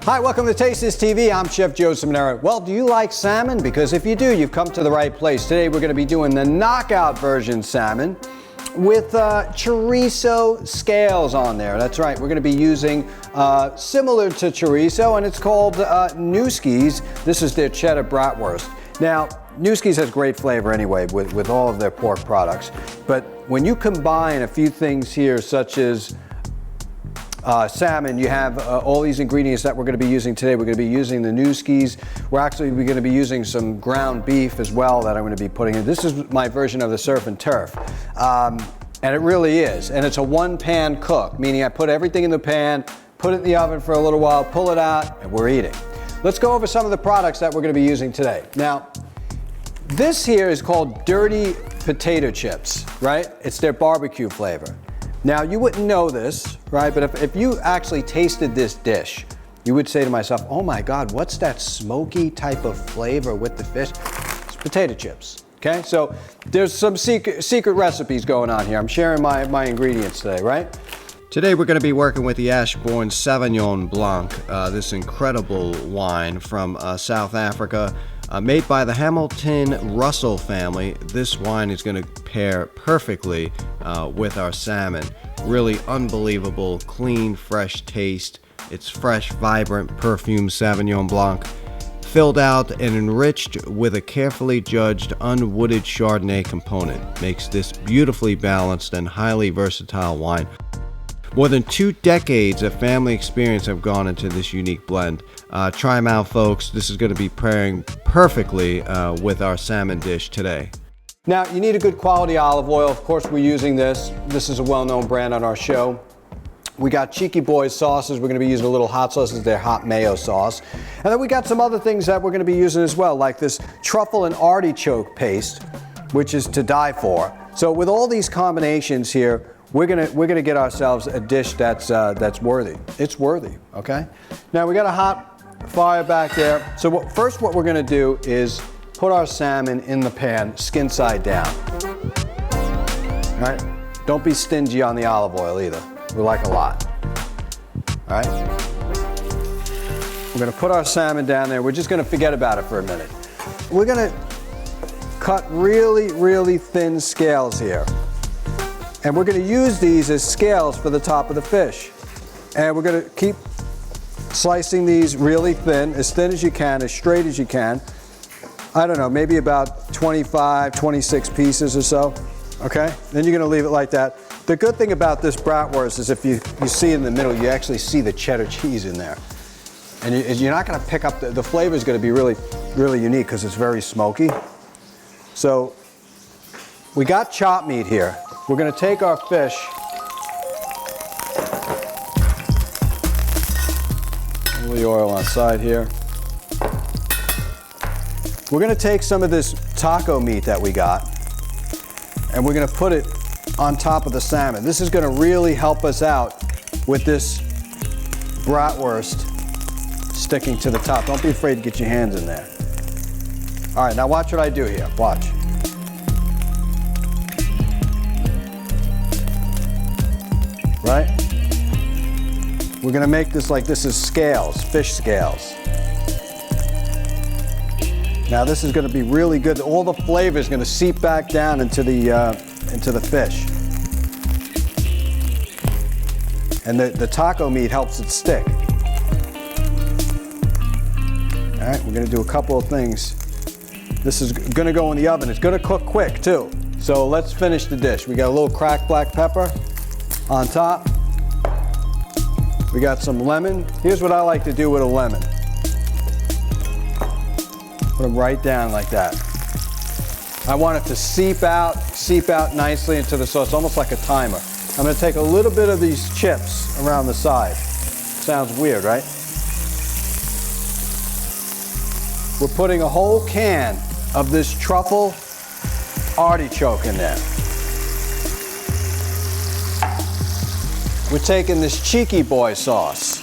Hi, welcome to Taste This TV. I'm Chef Joe Ciminera. Well, do you like salmon? Because if you do, you've come to the right place. Today we're going to be doing the knockout version salmon with chorizo scales on there. That's right, we're going to be using similar to chorizo, and it's called Nueske's. This is their cheddar bratwurst. Now, Nueske's has great flavor anyway with all of their pork products, but when you combine a few things here, such as salmon, you have all these ingredients that we're going to be using today. We're going to be using the Nueske's. We're going to be using some ground beef as well that I'm going to be putting in. This is my version of the surf and turf. And it really is. And it's a one-pan cook, meaning I put everything in the pan, put it in the oven for a little while, pull it out, and we're eating. Let's go over some of the products that we're going to be using today. Now, this here is called dirty potato chips, right? It's their barbecue flavor. Now, you wouldn't know this, right? But if you actually tasted this dish, you would say to myself, oh my God, what's that smoky type of flavor with the fish? It's potato chips, okay? So there's some secret recipes going on here. I'm sharing my ingredients today, right? Today we're going to be working with the Ashbourne Sauvignon Blanc, this incredible wine from South Africa. Made by the Hamilton Russell family, this wine is going to pair perfectly with our salmon. Really unbelievable, clean, fresh taste. It's fresh, vibrant, perfumed Sauvignon Blanc, filled out and enriched with a carefully judged, unwooded Chardonnay component. Makes this beautifully balanced and highly versatile wine. More than 2 decades of family experience have gone into this unique blend. Try them out, folks. This is going to be pairing perfectly with our salmon dish today. Now, you need a good quality olive oil. Of course, we're using this. This is a well-known brand on our show. We got Cheeky Boys sauces. We're going to be using a little hot sauce. This is their hot mayo sauce. And then we got some other things that we're going to be using as well, like this truffle and artichoke paste, which is to die for. So with all these combinations here, we're gonna get ourselves a dish that's worthy. It's worthy, okay? Now we got a hot fire back there. So first what we're gonna do is put our salmon in the pan, skin side down. All right? Don't be stingy on the olive oil either. We like a lot. All right? We're gonna put our salmon down there. We're just gonna forget about it for a minute. We're gonna cut really, really thin scales here. And we're going to use these as scales for the top of the fish. And we're going to keep slicing these really thin as you can, as straight as you can. I don't know, maybe about 25, 26 pieces or so. Okay? Then you're going to leave it like that. The good thing about this bratwurst is if you see in the middle, you actually see the cheddar cheese in there. And you're not going to pick up, the flavor is going to be really, really unique because it's very smoky. So we got chopped meat here. We're going to take our fish, a little oil on side here. We're going to take some of this taco meat that we got, and we're going to put it on top of the salmon. This is going to really help us out with this bratwurst sticking to the top. Don't be afraid to get your hands in there. All right, now watch what I do here. Watch. Right? We're gonna make this like this is scales, fish scales. Now this is gonna be really good. All the flavor is gonna seep back down into the fish. And the taco meat helps it stick. All right, we're gonna do a couple of things. This is gonna go in the oven. It's gonna cook quick too. So let's finish the dish. We got a little cracked black pepper on top. We got some lemon. Here's what I like to do with a lemon. Put them right down like that. I want it to seep out nicely into the sauce, almost like a timer. I'm going to take a little bit of these chips around the side. Sounds weird, right? We're putting a whole can of this truffle artichoke in there. We're taking this Cheeky Boy sauce.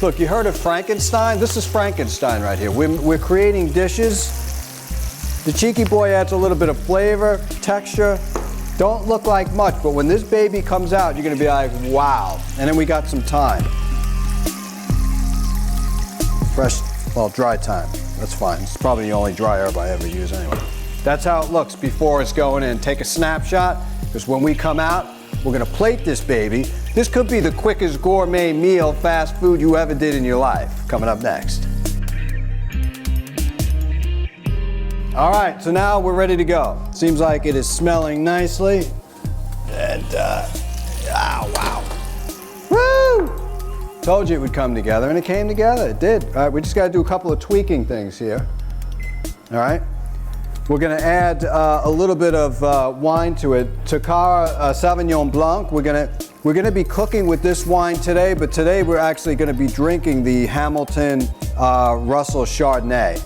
Look, you heard of Frankenstein? This is Frankenstein right here. We're creating dishes. The Cheeky Boy adds a little bit of flavor, texture. Don't look like much, but when this baby comes out, you're gonna be like, wow. And then we got some thyme. Fresh, well, dry thyme. That's fine. It's probably the only dry herb I ever use anyway. That's how it looks before it's going in. Take a snapshot, because when we come out, we're gonna plate this baby. This could be the quickest gourmet meal, fast food you ever did in your life. Coming up next. All right, so now we're ready to go. Seems like it is smelling nicely. And, oh, wow. Woo! Told you it would come together, and it came together. It did. All right, we just gotta do a couple of tweaking things here. All right? We're gonna add a little bit of wine to it. Takara Sauvignon Blanc. We're gonna be cooking with this wine today, but today we're actually gonna be drinking the Hamilton Russell Chardonnay.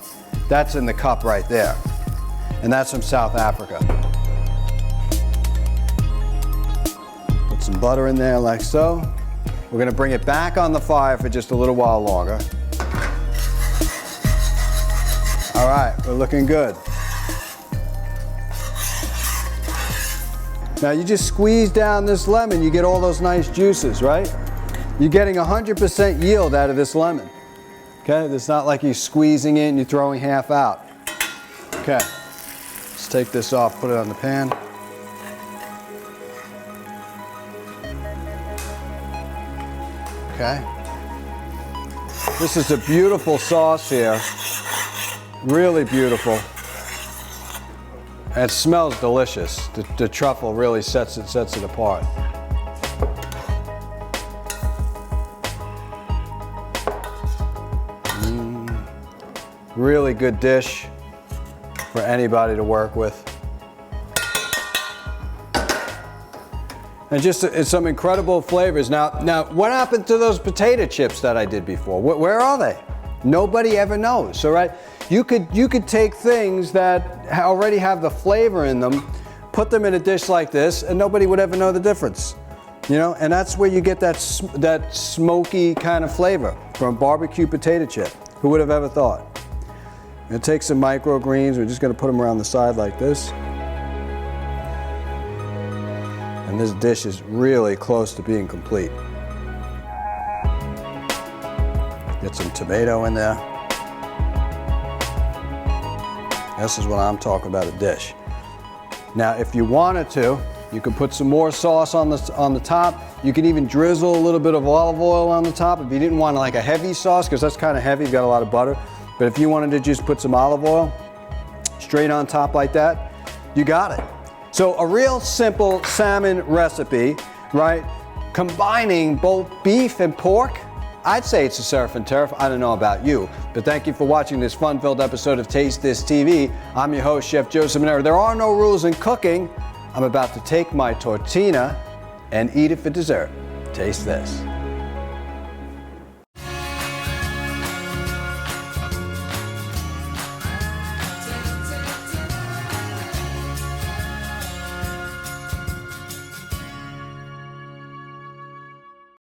That's in the cup right there. And that's from South Africa. Put some butter in there like so. We're gonna bring it back on the fire for just a little while longer. All right, we're looking good. Now you just squeeze down this lemon, you get all those nice juices, right? You're getting 100% yield out of this lemon. Okay, it's not like you're squeezing it and you're throwing half out. Okay, let's take this off, put it on the pan. Okay. This is a beautiful sauce here. Really beautiful. And it smells delicious. The truffle really sets it apart. Really good dish for anybody to work with. And just some incredible flavors. Now, what happened to those potato chips that I did before? Where are they? Nobody ever knows. So, right, you could take things that already have the flavor in them, put them in a dish like this, and nobody would ever know the difference. You know, and that's where you get that smoky kind of flavor from barbecue potato chip. Who would have ever thought? I'm gonna take some microgreens. We're just gonna put them around the side like this. And this dish is really close to being complete. Get some tomato in there. This is what I'm talking about, a dish. Now, if you wanted to, you could put some more sauce on the top. You can even drizzle a little bit of olive oil on the top if you didn't want like a heavy sauce, because that's kind of heavy, you've got a lot of butter. But if you wanted to just put some olive oil straight on top like that, you got it. So a real simple salmon recipe, right? Combining both beef and pork. I'd say it's a surf and turf. I don't know about you, but thank you for watching this fun-filled episode of Taste This TV. I'm your host, Chef Joe Ciminera. There are no rules in cooking. I'm about to take my tortina and eat it for dessert. Taste this.